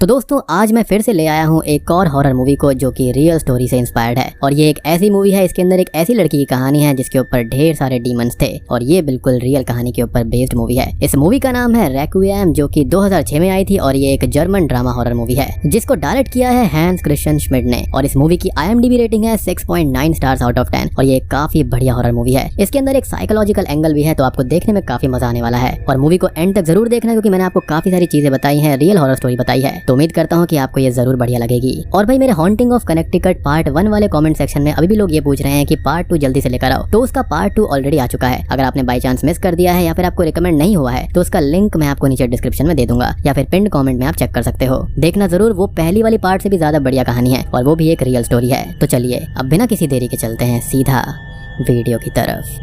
तो दोस्तों आज मैं फिर से ले आया हूँ एक और हॉरर मूवी को जो कि रियल स्टोरी से इंस्पायर्ड है। और ये एक ऐसी मूवी है, इसके अंदर एक ऐसी लड़की की कहानी है जिसके ऊपर ढेर सारे डीमंस थे और ये बिल्कुल रियल कहानी के ऊपर बेस्ड मूवी है। इस मूवी का नाम है रेक्विएम, जो कि 2006 में आई थी और ये एक जर्मन ड्रामा हॉरर मूवी है जिसको डायरेक्ट किया है हैंस क्रिश्चियन श्मिड ने। और इस मूवी की IMDb रेटिंग है 6.9 स्टार्स आउट ऑफ 10 और ये एक काफी बढ़िया हॉरर मूवी है। इसके अंदर एक साइकोलॉजिकल एंगल भी है, तो आपको देखने में काफी मजा आने वाला है और मूवी को एंड तक जरूर देखना क्योंकि मैंने आपको काफी सारी चीजें बताई हैं, रियल हॉरर स्टोरी बताई है। तो उम्मीद करता हूँ कि आपको ये जरूर बढ़िया लगेगी। और भाई मेरे हॉन्टिंग ऑफ कनेक्टिकट पार्ट 1 वाले कमेंट सेक्शन में अभी भी लोग ये पूछ रहे हैं कि पार्ट 2 जल्दी से लेकर आओ, तो उसका पार्ट 2 ऑलरेडी आ चुका है। अगर आपने बाई चांस मिस कर दिया है या फिर आपको रिकमेंड नहीं हुआ है तो उसका लिंक मैं आपको नीचे डिस्क्रिप्शन में दे दूंगा या फिर पिन कमेंट में आप चेक कर सकते हो। देखना जरूर, वो पहली वाली पार्ट से भी ज्यादा बढ़िया कहानी है और वो भी एक रियल स्टोरी है। तो चलिए अब बिना किसी देरी के चलते हैं सीधा वीडियो की तरफ।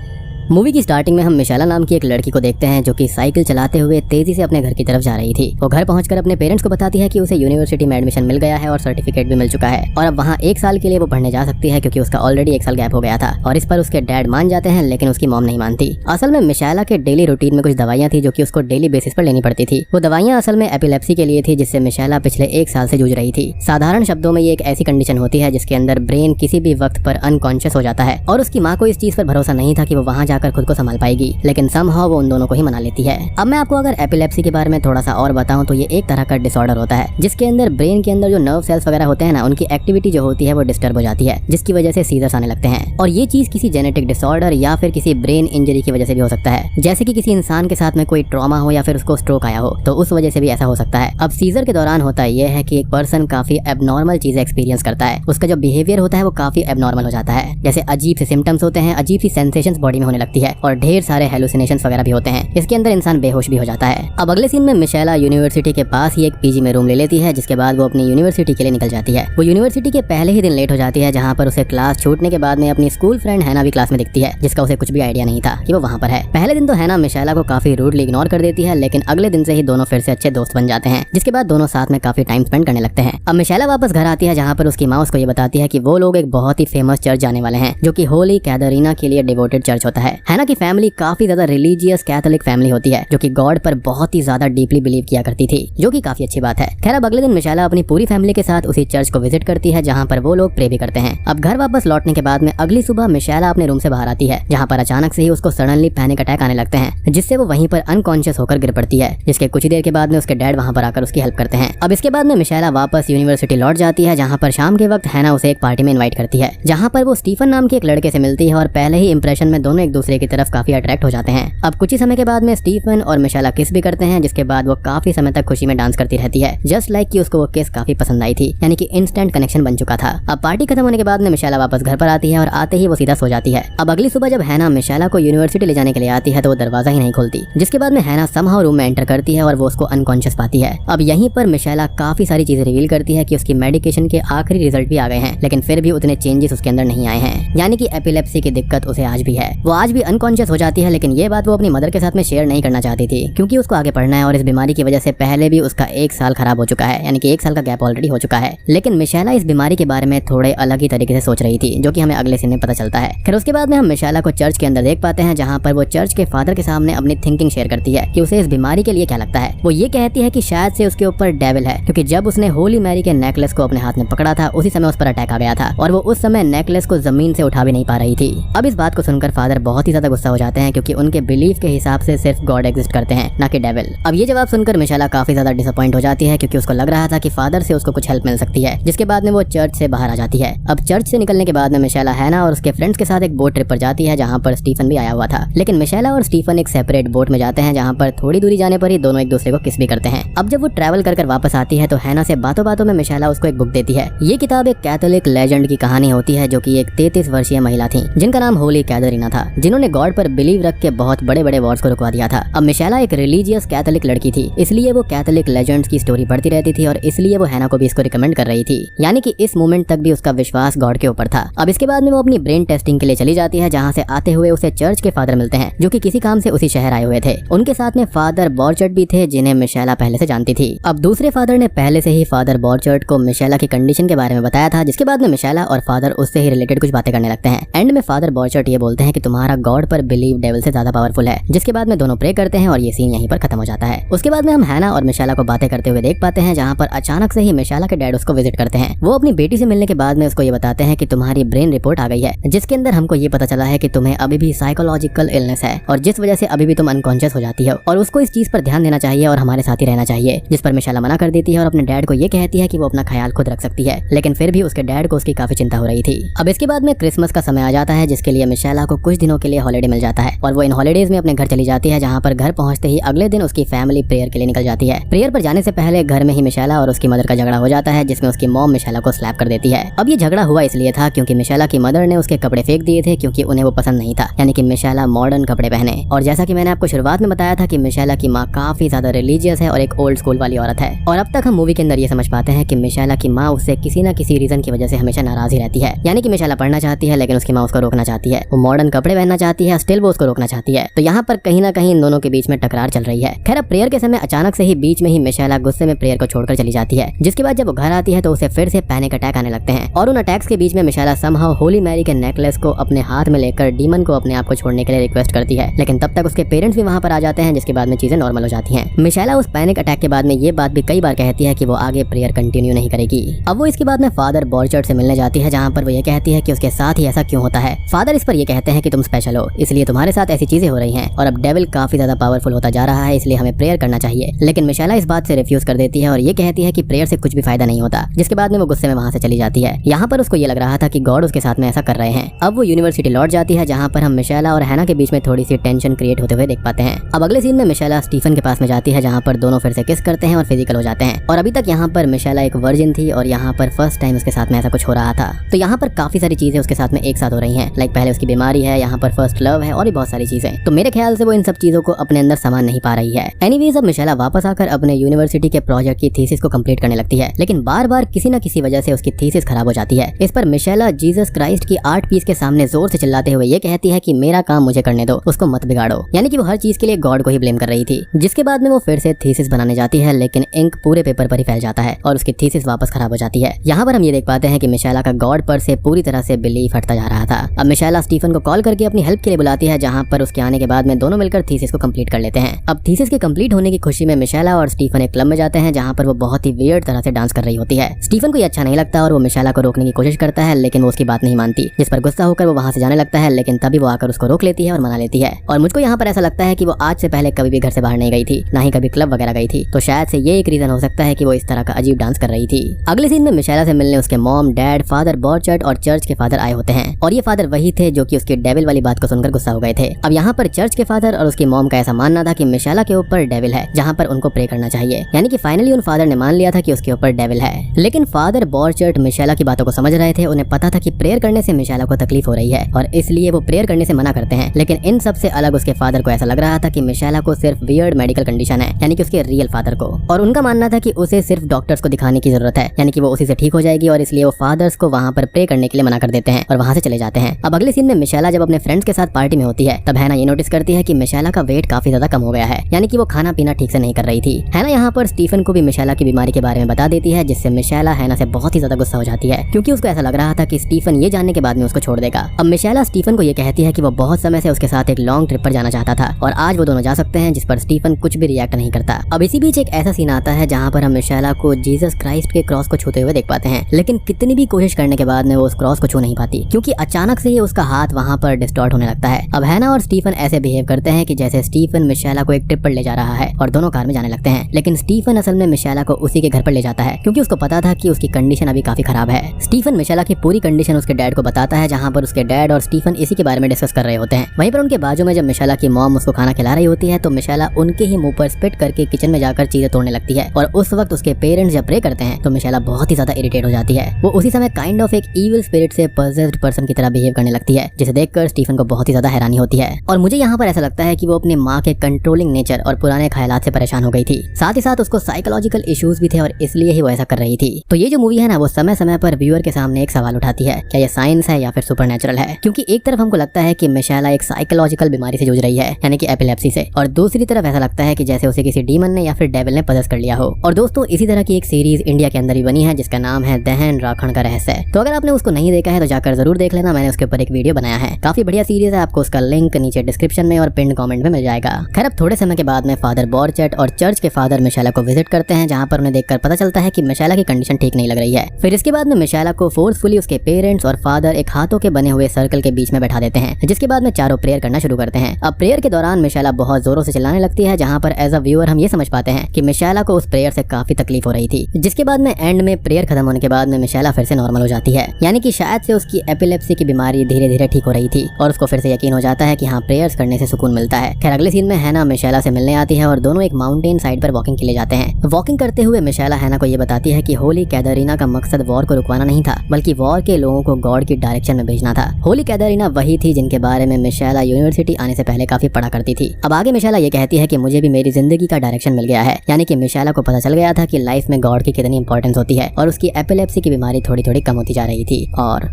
मूवी की स्टार्टिंग में हम मिशेला नाम की एक लड़की को देखते हैं जो कि साइकिल चलाते हुए तेजी से अपने घर की तरफ जा रही थी। वो घर पहुंचकर अपने पेरेंट्स को बताती है कि उसे यूनिवर्सिटी में एडमिशन मिल गया है और सर्टिफिकेट भी मिल चुका है और अब वहां 1 साल के लिए वो पढ़ने जा सकती है क्योंकि उसका ऑलरेडी 1 साल गैप हो गया था। और इस पर उसके डैड मान जाते हैं लेकिन उसकी मॉम नहीं मानती। असल में मिशेला के डेली रूटीन में कुछ दवाइयां थी जो कि उसको डेली बेसिस पर लेनी पड़ती थी। वो दवाइयां असल में एपिलेप्सी के लिए थी जिससे मिशेला पिछले 1 साल से जूझ रही थी। साधारण शब्दों में ये एक ऐसी कंडीशन होती है जिसके अंदर ब्रेन किसी भी वक्त पर अनकॉन्शियस हो जाता है और उसकी माँ को इस चीज पर भरोसा नहीं था कि वो वहां जाकर खुद को संभाल पाएगी, लेकिन समहाउ वो उन दोनों को ही मना लेती है। अब मैं आपको अगर एपिलेप्सी के बारे में थोड़ा सा और बताऊं तो ये एक तरह का डिसऑर्डर होता है जिसके अंदर ब्रेन के अंदर जो नर्व सेल्स वगैरह होते हैं ना, उनकी एक्टिविटी जो होती है वो डिस्टर्ब हो जाती है जिसकी वजह से सीजर्स आने लगते हैं। और ये चीज किसी जेनेटिक डिसऑर्डर या फिर किसी ब्रेन इंजरी की वजह से भी हो सकता है, जैसे कि किसी इंसान के साथ में कोई ट्रॉमा हो या फिर उसको स्ट्रोक आया हो तो उस वजह से भी ऐसा हो सकता है। अब सीजर के दौरान होता ये है कि एक पर्सन काफी एबनॉर्मल चीजें एक्सपीरियंस करता है, उसका जो बिहेवियर होता है वो काफी एबनॉर्मल हो जाता है। जैसे अजीब से सिम्टम्स होते हैं, अजीब सी सेंसेशंस बॉडी में होने लगती है और ढेर सारे हेलुसिनेशंस वगैरह भी होते हैं। इसके अंदर इंसान बेहोश भी हो जाता है। अब अगले सीन में मिशेला यूनिवर्सिटी के पास ही एक पीजी में रूम ले लेती है जिसके बाद वो अपनी यूनिवर्सिटी के लिए निकल जाती है। वो यूनिवर्सिटी के पहले ही दिन लेट हो जाती है जहाँ पर उसे क्लास छूटने के बाद में अपनी स्कूल फ्रेंड हैना भी क्लास में दिखती है जिसका उसे कुछ भी आइडिया नहीं था कि वो वहाँ पर है। पहले दिन तो हैना मिशेला को काफी रूडली इग्नोर कर देती है लेकिन अगले दिन से ही दोनों फिर से अच्छे दोस्त बन जाते हैं जिसके बाद दोनों साथ में काफी टाइम स्पेंड करने लगते हैं। अब मिशेला वापस घर आती है जहाँ पर उसकी माँ उसको ये बताती है कि वो लोग एक बहुत ही फेमस चर्च जाने वाले हैं जो कि होली कैथरीना के लिए डिवोटेड चर्च होता है। हैना की फैमिली काफी ज्यादा रिलीजियस कैथोलिक फैमिली होती है जो कि गॉड पर बहुत ही ज्यादा डीपली बिलीव किया करती थी, जो कि काफी अच्छी बात है। खैर अब अगले दिन मिशेला अपनी पूरी फैमिली के साथ उसी चर्च को विजिट करती है जहाँ पर वो लोग प्रे भी करते हैं। अब घर वापस लौटने के बाद में अगली सुबह मिशेला अपने रूम से बाहर आती है जहाँ पर अचानक से ही उसको सडनली पैनिक अटैक आने लगते हैं जिससे वो वहीं पर अनकॉन्शियस होकर गिर पड़ती है, जिसके कुछ देर के बाद में उसके डैड वहाँ पर आकर उसकी हेल्प करते हैं। अब इसके बाद में मिशेला वापस यूनिवर्सिटी लौट जाती है जहाँ पर शाम के वक्त हैना उसे एक पार्टी में इन्वाइट करती है जहाँ पर वो स्टीफन नाम के एक लड़के से मिलती है और पहले ही इंप्रेशन में दोनों एक दूसरे की तरफ काफी अट्रैक्ट हो जाते हैं। अब कुछ ही समय के बाद में स्टीफन और मिशेला किस भी करते हैं जिसके बाद वो काफी समय तक खुशी में डांस करती रहती है, जस्ट लाइक कि उसको वो किस काफी पसंद आई थी, यानी कि इंस्टेंट कनेक्शन बन चुका था। अब पार्टी खत्म होने के बाद में मिशेला वापस घर पर आती है और आते ही वो सीधा सो जाती है। अब अगली सुबह जब हैना मिशेला को यूनिवर्सिटी ले जाने के लिए आती है तो वो दरवाजा ही नहीं खोलती, जिसके बाद में हैना समहाउ रूम में एंटर करती है और वो उसको अनकॉन्शियस पाती है। अब यहीं पर मिशेला काफी सारी चीजें रिवील करती है कि उसकी मेडिकेशन के आखिरी रिजल्ट भी आ गए हैं लेकिन फिर भी उतने चेंजेस उसके अंदर नहीं आए हैं, यानी कि एपिलेप्सी की दिक्कत उसे आज भी है। वो आज भी अनकॉन्शियस हो जाती है लेकिन ये बात वो अपनी मदर के साथ में शेयर नहीं करना चाहती थी क्योंकि उसको आगे पढ़ना है और इस बीमारी की वजह से पहले भी उसका 1 साल खराब हो चुका है, यानी कि 1 साल का गैप ऑलरेडी हो चुका है। लेकिन मिशेला इस बीमारी के बारे में थोड़े अलग ही तरीके से सोच रही थी जो कि हमें अगले सीन में पता चलता है। फिर उसके बाद में हम मिशेला को चर्च के अंदर देख पाते हैं जहाँ पर वो चर्च के फादर के सामने अपनी थिंकिंग शेयर करती है कि उसे इस बीमारी के लिए क्या लगता है। वो ये कहती है कि शायद से उसके ऊपर डेविल है क्योंकि जब उसने होली मैरी के नेकलेस को अपने हाथ में पकड़ा था उसी समय उस पर अटैक आ गया था और वो उस समय नेकलेस को जमीन से उठा भी नहीं पा रही थी। अब इस बात को सुनकर फादर बहुत ही ज्यादा गुस्सा हो जाते हैं क्योंकि उनके बिलीफ के हिसाब से सिर्फ गॉड एग्जिस्ट करते हैं ना कि डेविल। अब ये जवाब सुनकर मिशेला काफी ज्यादा डिसअपॉइंट हो जाती है क्योंकि उसको लग रहा था कि फादर से उसको कुछ हेल्प मिल सकती है, जिसके बाद में वो चर्च से बाहर आ जाती है। अब चर्च से निकलने के बाद में मिशेला हैना और उसके फ्रेंड्स के साथ एक बोट ट्रिप पर जाती है जहाँ पर स्टीफन भी आया हुआ था, लेकिन मिशेला और स्टीफन एक सेपरेट बोट में जाते हैं जहाँ पर थोड़ी दूरी जाने पर ही दोनों एक दूसरे को किस भी करते हैं। अब जब वो ट्रैवल कर वापस आती है तो हैना से बातों बातों में मिशेला उसको एक बुक देती है। ये किताब एक कैथोलिक लेजेंड की कहानी होती है जो कि एक 33 वर्षीय महिला थी जिनका नाम होली कैथरीना था, जिन्होंने गॉड पर बिलीव रख के बहुत बड़े बड़े वॉर्स को रुकवा दिया था। अब मिशेला एक रिलीजियस कैथोलिक लड़की थी, इसलिए वो कैथोलिक लेजेंड्स की स्टोरी पढ़ती रहती थी और इसलिए वो हैना को भी इसको रिकमेंड कर रही थी, यानी कि इस मोमेंट तक भी उसका विश्वास गॉड के ऊपर था। अब इसके बाद में वो अपनी ब्रेन टेस्टिंग के लिए चली जाती है जहाँ से आते हुए उसे चर्च के फादर मिलते हैं जो कि किसी काम से उसी शहर आए हुए थे। उनके साथ में फादर बॉर्चर्ड भी थे जिन्हें मिशेला पहले से जानती थी। अब दूसरे फादर ने पहले से ही फादर बॉर्चर्ड को मिशेला की कंडीशन के बारे में बताया था, जिसके बाद में मिशेला और फादर उससे ही रिलेटेड कुछ बातें करने लगते हैं। एंड में फादर बॉर्चर्ड ये बोलते हैं कि तुम्हारा गॉड पर बिलीव डेविल से ज्यादा पावरफुल है, जिसके बाद में दोनों प्रे करते हैं और ये सीन यहीं पर खत्म हो जाता है। उसके बाद में हम हैना और मिशेला को बातें करते हुए देख पाते हैं, जहाँ पर अचानक से ही मिशेला के डैड उसको विजिट करते हैं। वो अपनी बेटी से मिलने के बाद में उसको ये बताते हैं कि तुम्हारी ब्रेन रिपोर्ट आ गई है, जिसके अंदर हमको ये पता चला है कि तुम्हें अभी भी साइकोलॉजिकल इलनेस है और जिस वजह से अभी भी तुम अनकॉन्शियस हो जाती हो और उसको इस चीज पर ध्यान देना चाहिए और हमारे साथ ही रहना चाहिए। जिस पर मिशेला मना कर देती है और अपने डैड को ये कहती है कि वो अपना ख्याल खुद रख सकती है, लेकिन फिर भी उसके डैड को उसकी काफी चिंता हो रही थी। अब इसके बाद में क्रिसमस का समय आ जाता है, जिसके लिए मिशेला को कुछ दिनों के लिए हॉलिडे मिल जाता है और वो इन हॉलिडेज में अपने घर चली जाती है, जहाँ पर घर पहुंचते ही अगले दिन उसकी फैमिली प्रेयर के लिए निकल जाती है। प्रेयर पर जाने से पहले घर में ही मिशेला और उसकी मदर का झगड़ा हो जाता है, जिसमें उसकी मॉम मिशेला को स्लैप कर देती है। अब ये झगड़ा हुआ इसलिए था क्योंकि मिशेला की मदर ने उसके कपड़े फेंक दिए थे, क्योंकि उन्हें वो पसंद नहीं था, यानी कि मिशेला मॉडर्न कपड़े पहने। और जैसा कि मैंने आपको शुरुआत में बताया था कि मिशेला की माँ काफी ज्यादा रिलीजियस है और एक ओल्ड स्कूल वाली औरत है। और अब तक हम मूवी के अंदर ये समझ पाते हैं कि मिशेला की माँ उससे किसी न किसी रीजन की वजह से हमेशा नाराज ही रहती है, यानी कि मिशेला पढ़ना चाहती है लेकिन उसकी माँ उसको रोकना चाहती है, वो मॉडर्न कपड़े पहनना चाहती है स्टिल वो उसको रोकना चाहती है। तो यहाँ पर कहीं ना कहीं इन दोनों के बीच में टकरार चल रही है। खैर अब प्रेयर के समय अचानक से ही बीच में ही मिशेला गुस्से में प्रेयर को छोड़कर चली जाती है, जिसके बाद जब वो घर आती है तो उसे फिर से पैनिक अटैक आने लगते हैं और उन अटैक्स के बीच में मिशेला समहाउ होली मैरी के नेकलेस को अपने हाथ में लेकर डीमन को अपने आप को छोड़ने के लिए रिक्वेस्ट करती है, लेकिन तब तक उसके पेरेंट्स भी वहाँ पर आ जाते हैं, जिसके बाद में चीजें नॉर्मल हो जाती हैं। मिशेला उस पैनिक अटैक के बाद में ये बात भी कई बार कहती है कि वो आगे प्रेयर कंटिन्यू नहीं करेगी। अब वो इसके बाद में फादर बॉर्चर्ड से मिलने जाती है, जहाँ पर वो ये कहती है कि उसके साथ ही ऐसा क्यों होता है। फादर इस पर ये कहते हैं कि तुम स्पेशल हो, इसलिए तुम्हारे साथ ऐसी चीजें हो रही हैं और अब डेविल काफी ज्यादा पावरफुल होता जा रहा है, इसलिए हमें प्रेयर करना चाहिए। लेकिन मिशेला इस बात से रिफ्यूज कर देती है और ये कहती है कि प्रेयर से कुछ भी फायदा नहीं होता, जिसके बाद में वो गुस्से में वहाँ से चली जाती है। यहाँ पर उसको ये लग रहा था कि गॉड उसके साथ में ऐसा कर रहे हैं। अब वो यूनिवर्सिटी लौट जाती है, जहाँ पर हम मिशेला और हैना के बीच में थोड़ी सी टेंशन क्रिएट होते हुए देख पाते हैं। अब अगले सीन में मिशेला स्टीफन के पास में जाती है, जहाँ पर दोनों फिर से किस करते हैं और फिजिकल हो जाते हैं। और अभी तक यहाँ पर मिशेला एक वर्जिन थी और यहाँ पर फर्स्ट टाइम उसके साथ में ऐसा कुछ हो रहा था। तो यहाँ पर काफी सारी चीजें उसके साथ में एक साथ हो रही हैं, लाइक पहले उसकी बीमारी है, यहाँ पर फर्स्ट लव है और भी बहुत सारी चीजें। तो मेरे ख्याल से वो इन सब चीजों को अपने अंदर सामान नहीं पा रही है। एनीवेज अब मिशेला वापस आकर अपने यूनिवर्सिटी के प्रोजेक्ट की थीसिस को कंप्लीट करने लगती है, लेकिन बार बार किसी न किसी वजह से उसकी थीसिस खराब हो जाती है। इस पर मिशेला जीसस क्राइस्ट की आर्ट पीस के सामने जोर से चिल्लाते हुए ये कहती है कि मेरा काम मुझे करने दो, उसको मत बिगाड़ो, यानी कि वो हर चीज के लिए गॉड को ही ब्लेम कर रही थी। जिसके बाद में वो फिर से थीसिस बनाने जाती है, लेकिन इंक पूरे पेपर पर ही फैल जाता है और उसकी थीसिस वापस खराब हो जाती है। यहाँ पर हम ये देख पाते हैं कि मिशेला का गॉड पर से पूरी तरह से बिलीफ हटता जा रहा था। अब मिशेला स्टीफन को कॉल करके अपनी हेल्प के लिए बुलाती है, जहाँ पर उसके आने के बाद में दोनों मिलकर थीसिस को कंप्लीट कर लेते हैं। अब थीसिस के कंप्लीट होने की खुशी में मिशेला और स्टीफन एक क्लब में जाते हैं, जहाँ पर वो बहुत ही वियर्ड तरह से डांस कर रही होती है। स्टीफन को ये अच्छा नहीं लगता और वो मिशेला को रोकने की कोशिश करता है, लेकिन वो उसकी बात नहीं मानती, जिस पर गुस्सा होकर वो वहाँ से जाने लगता है। लेकिन तभी वो आकर उसको रोक लेती है और मना लेती है। और मुझको यहाँ पर ऐसा लगता है कि वो आज से पहले कभी भी घर से बाहर नहीं गई थी, ना ही कभी क्लब वगैरह गई थी, तो शायद से ये एक रीजन हो सकता है कि वो इस तरह का अजीब डांस कर रही थी। अगले सीन में मिशेला से मिलने उसके मॉम, डैड, फादर बॉर्चर्ड और चर्च के फादर आए होते हैं और ये फादर वही थे जो कि उसके डेविल वाली बात को सुनकर गुस्सा हो गए थे। अब यहाँ पर चर्च के फादर और उसकी मॉम का ऐसा मानना था कि मिशेला के ऊपर डेविल है, जहाँ पर उनको प्रे करना चाहिए, यानी कि फाइनली उन फादर ने मान लिया था कि उसके ऊपर डेविल है। लेकिन फादर बॉर्चर्ड मिशेला की बातों को समझ रहे थे, उन्हें पता था कि प्रेयर करने से मिशेला को तकलीफ हो रही है और इसलिए वो प्रेयर करने से मना करते हैं। लेकिन इन सबसे अलग उसके फादर को ऐसा लग रहा था कि मिशेला को सिर्फ वियर्ड मेडिकल कंडीशन है, यानी कि उसके रियल फादर को, और उनका मानना था कि उसे सिर्फ डॉक्टर्स को दिखाने की जरूरत है, यानी कि वो उसी से ठीक हो जाएगी, और इसलिए वो फादर्स को वहाँ पर प्रे करने के लिए मना कर देते हैं और वहाँ से चले जाते हैं। अब अगले सीन में मिशेला जब अपने फ्रेंड्स के साथ पार्टी में होती है, तब हैना ये नोटिस करती है कि मिशेला का वेट काफी ज्यादा कम हो गया है, यानी कि वो खाना पीना ठीक से नहीं कर रही थी। हैना यहाँ पर स्टीफन को भी मिशेला की बीमारी के बारे में बता देती है, जिससे मिशेला हैना से बहुत ही ज्यादा गुस्सा हो जाती है, क्योंकि उसको ऐसा लग रहा था कि स्टीफन ये जानने के बाद में उसको छोड़ देगा। अब मिशेला स्टीफन को ये कहती है कि वो बहुत समय से उसके साथ एक लॉन्ग ट्रिप पर जाना चाहता था और आज वो दोनों जा सकते हैं, जिस पर स्टीफन कुछ भी रिएक्ट नहीं करता। अब इसी बीच एक ऐसा सीन आता है जहाँ पर हम मिशेला को जीसस क्राइस्ट के क्रॉस को छूते हुए देख पाते हैं, लेकिन कितनी भी कोशिश करने के बाद में वो उस क्रॉस को छू नहीं पाती, क्योंकि अचानक से ही उसका हाथ वहाँ पर डिस्टॉर्ट होने लगता है। अब हैना और स्टीफन ऐसे बिहेव करते हैं कि जैसे स्टीफन मिशेला को एक ट्रिप पर ले जा रहा है और दोनों कार में जाने लगते हैं, लेकिन स्टीफन असल में मिशेला को उसी के घर पर ले जाता है, क्योंकि उसको पता था कि उसकी कंडीशन अभी काफी खराब है। स्टीफन मिशेला की पूरी कंडीशन उसके डैड को बताता है, जहाँ पर उसके डैड और स्टीफन इसी के बारे में डिस्कस कर रहे होते हैं। वहीं पर उनके बाजू में जब मिशेला की मॉम उसको खाना खिला रही होती है, तो मिशेला उनके ही मुंह पर स्पिट करके किचन में जाकर चीजें तोड़ने लगती है, और उस वक्त उसके पेरेंट्स जब प्रे करते हैं तो मिशेला बहुत ही ज्यादा इरिटेट हो जाती है। वो उसी समय काइंड ऑफ एक इविल स्पिरिट से पॉसेस्ड पर्सन की तरह बिहेव करने लगती है, जिसे देखकर स्टीफन को बहुत ही ज्यादा हैरानी होती है। और मुझे यहाँ पर ऐसा लगता है कि वो अपनी माँ के कंट्रोलिंग नेचर और पुराने ख्यालात से परेशान हो गई थी, साथ ही साथ उसको साइकोलॉजिकल इश्यूज भी थे और इसलिए ही वो ऐसा कर रही थी। तो ये जो मूवी है ना, वो समय समय पर व्यूअर के सामने एक सवाल उठाती है, क्या ये साइंस है या फिर सुपरनैचुरल है? क्योंकि एक तरफ हमको लगता है कि मिशेला एक साइकोलॉजिकल बीमारी से जूझ रही है, यानी कि एपिलेप्सी से, और दूसरी तरफ ऐसा लगता है कि जैसे उसे किसी डीमन ने या फिर डेविल ने पजेस कर लिया हो। और दोस्तों, इसी तरह की एक सीरीज इंडिया के अंदर भी बनी है जिसका नाम है दहन राखण का रहस्य। तो अगर आपने उसको नहीं देखा है तो जाकर जरूर देख लेना, मैंने उसके ऊपर एक वीडियो बनाया है, काफी बढ़िया बढ़िया सीरीज है, आपको उसका लिंक नीचे डिस्क्रिप्शन में और पिन कमेंट में मिल जाएगा। खैर अब थोड़े समय के बाद में फादर बॉर्चेट और चर्च के फादर मिशेला को विजिट करते हैं, जहाँ पर उन्हें देखकर पता चलता है कि मिशेला की कंडीशन ठीक नहीं लग रही है। फिर इसके बाद में मिशेला को फोर्सफुली उसके पेरेंट्स और फादर एक हाथों के बने हुए सर्कल के बीच में बैठा देते हैं, जिसके बाद में चारों प्रेयर करना शुरू करते हैं। अब प्रेयर के दौरान मिशेला बहुत जोरों से चिल्लाने लगती है, जहाँ पर एज अ व्यूअर हम ये समझ पाते हैं कि मिशेला को उस प्रेयर से काफी तकलीफ हो रही थी। जिसके बाद में एंड में प्रेयर खत्म होने के बाद में मिशेला फिर से नॉर्मल हो जाती है, यानी कि शायद से उसकी एपिलेप्सी की बीमारी धीरे धीरे ठीक हो रही थी और उसको फिर से यकीन हो जाता है कि हाँ, प्रेयर्स करने से सुकून मिलता है। खैर अगले सीन में हैना मिशेला से मिलने आती है और दोनों एक माउंटेन साइड पर वॉकिंग के लिए जाते हैं। वॉकिंग करते हुए मिशेला हैना को ये बताती है कि होली कैथरीना का मकसद वॉर को रुकवाना नहीं था, बल्कि वॉर के लोगों को गॉड की डायरेक्शन में भेजना था। होली कैथरीना वही थी जिनके बारे में मिशेला यूनिवर्सिटी आने से पहले काफी पढ़ा करती थी। अब आगे मिशेला ये कहती है कि मुझे भी मेरी जिंदगी का डायरेक्शन मिल गया है, यानी कि मिशेला को पता चल गया था कि लाइफ में गॉड की कितनी इंपॉर्टेंस होती है और उसकी एपिलेप्सी की बीमारी थोड़ी थोड़ी कम होती जा रही थी। और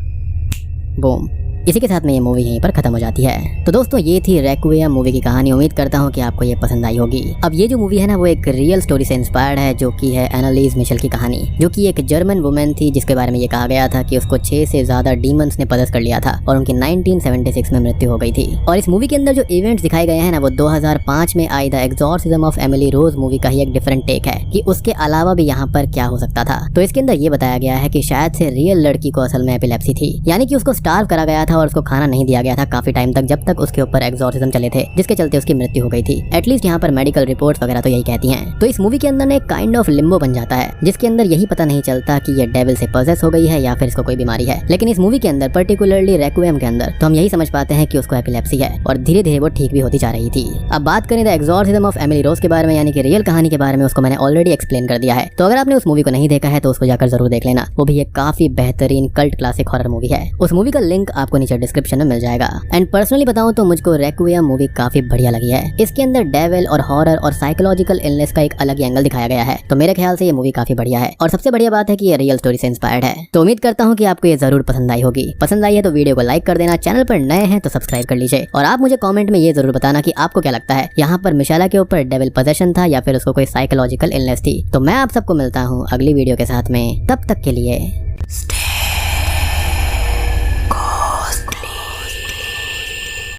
बूम, इसी के साथ में ये मूवी यहीं पर खत्म हो जाती है। तो दोस्तों ये थी रेक्विएम मूवी की कहानी। उम्मीद करता हूँ कि आपको ये पसंद आई होगी। अब ये जो मूवी है ना, वो एक रियल स्टोरी से इंस्पायर्ड है, जो कि है एनालिस मिशेल की कहानी, जो कि एक जर्मन वुमेन थी जिसके बारे में ये कहा गया था कि उसको 6 से ज्यादा डीमंस ने पदस्थ कर लिया था और उनकी 1976 में मृत्यु हो गई थी। और इस मूवी के अंदर जो इवेंट्स दिखाए गए हैं ना, वो 2005 में आई the exorcism of Emily Rose movie का ही एक डिफरेंट टेक है कि उसके अलावा भी यहाँ पर क्या हो सकता था। तो इसके अंदर ये बताया गया है कि शायद से रियल लड़की को असल में एपिलेप्सी थी, यानी कि उसको स्टार्व करा गया था और उसको खाना नहीं दिया गया था काफी टाइम तक, जब तक उसके ऊपर एक्सॉर्सिज्म चले थे, जिसके चलते उसकी मृत्यु हो गई थी। एटलीस्ट यहाँ पर मेडिकल रिपोर्ट्स वगैरह तो यही कहती हैं। तो इस मूवी के अंदर एक काइंड ऑफ लिम्बो बन जाता है, जिसके अंदर यही पता नहीं चलता कि ये डेविल से पजेस हो गई है या फिर इसको कोई बीमारी है। लेकिन इस मूवी के अंदर पर्टिकुलरली रेक्विएम के अंदर तो हम यही समझ पाते हैं कि उसको एपिलेप्सी है और धीरे धीरे वो ठीक भी होती जा रही थी। अब बात करें द एक्सॉर्सिज्म ऑफ एमिली रोज के बारे में, यानी कि रियल कहानी के बारे में, उसको मैंने ऑलरेडी एक्सप्लेन कर दिया है। तो अगर आपने उस मूवी को नहीं देखा है तो उसको जाकर जरूर देख लेना। वो भी एक काफी बेहतरीन कल्ट क्लासिक हॉरर मूवी है। उस मूवी का लिंक आपको नीचे डिस्क्रिप्शन में मिल जाएगा। एंड पर्सनली बताऊं तो मुझको रेक्विएम मूवी काफी बढ़िया लगी है। इसके अंदर डेविल और हॉरर और साइकोलॉजिकल इलनेस का एक अलग एंगल दिखाया गया है, तो मेरे ख्याल से ये मूवी काफी बढ़िया है। और सबसे बढ़िया बात है कि ये रियल स्टोरी से इंस्पायर्ड है। तो उम्मीद करता हूँ कि आपको ये जरूर पसंद आई होगी। पसंद आई है तो वीडियो को लाइक कर देना, चैनल पर नए हैं तो सब्सक्राइब कर लीजिए और आप मुझे कमेंट में ये जरूर बताना कि आपको क्या लगता है, यहाँ पर मिशेला के ऊपर डेविल पोजेशन था या फिर उसको कोई साइकोलॉजिकल इलनेस थी। तो मैं आप सबको मिलता हूँ अगली वीडियो के साथ में, तब तक के लिए